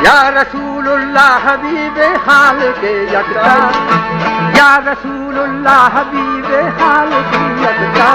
या रसूलुल्लाह हबीबे हाल के यकता, या रसूलुल्लाह हबीबे हाल के यकता।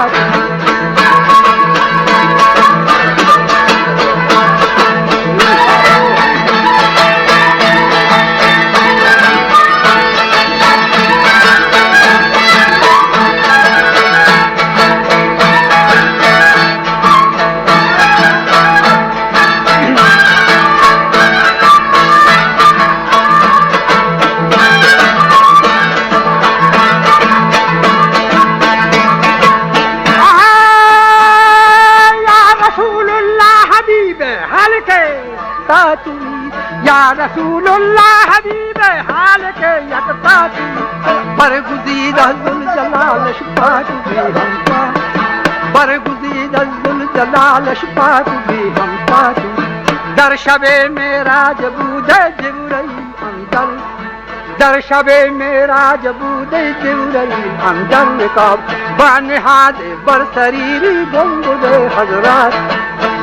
या रसूलुल्लाह हबीबे हाल के यकता बरगुज़ीदा ज़ुल जलाल शफ़ाअत भी हमका, बरगुज़ीदा ज़ुल जलाल शफ़ाअत भी हमका। दर शबे मेराज बूदे जिब्रील अंदर, दर शबे मेराज बूदे जिब्रील अंदर का बानिहादे बरसरीरी गुंबुदे हज़रात।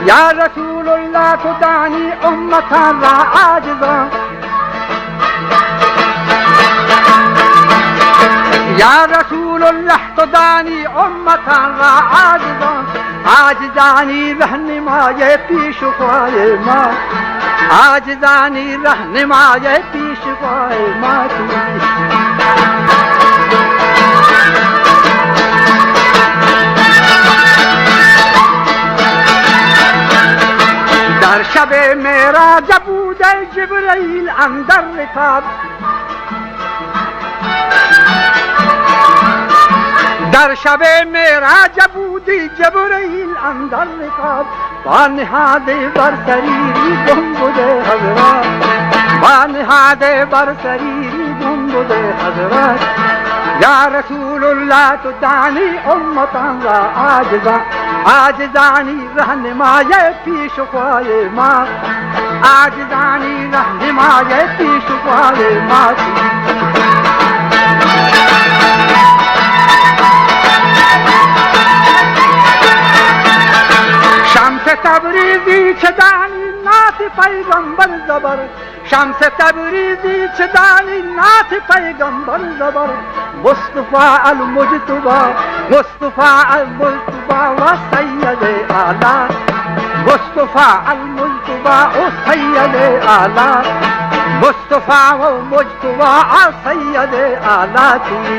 या रसूलुल्लाह खुदानी उम्मता रा आजिज़ा, या रसूलुल्लाह खुदानी उम्मता रा आजिज़ा। आजिज़ानी रहनुमाए पीशवाए माँ, आजिज़ानी रहनुमाए पीशवाए माँ। दर शबे मेरा जबूदे जिब्रील अंदर रिकाब, दर शबे मेरा जबूदी जिब्रील अंदर रिकाब। बानिहादे बरसरीरी गुंबुदे हज़रात, बानिहादे बरसरीरी गुंबुदे हज़रात। या रसूलुल्लाह तुदानी उम्मतां रा आजिज़ा, आजिज़ानी रहनुमाए पीशवाए माँ, आजिज़ानी रहनुमाए पीशवाए माँ। शम्स तबरीज़ी छदानी नात पैगंबर ज़बर, शम्स तबरीज़ी छदानी नात पैगंबर ज़बर। मुस्तफ़ा अल मुज्तबा, मुस्तफ़ा अल मुज्तबा व सैयदे आला, मुस्तफ़ा अल मुज्तबा ओ सैयदे आला, मुस्तफ़ा व मुज्तबा सैयदे आला थी।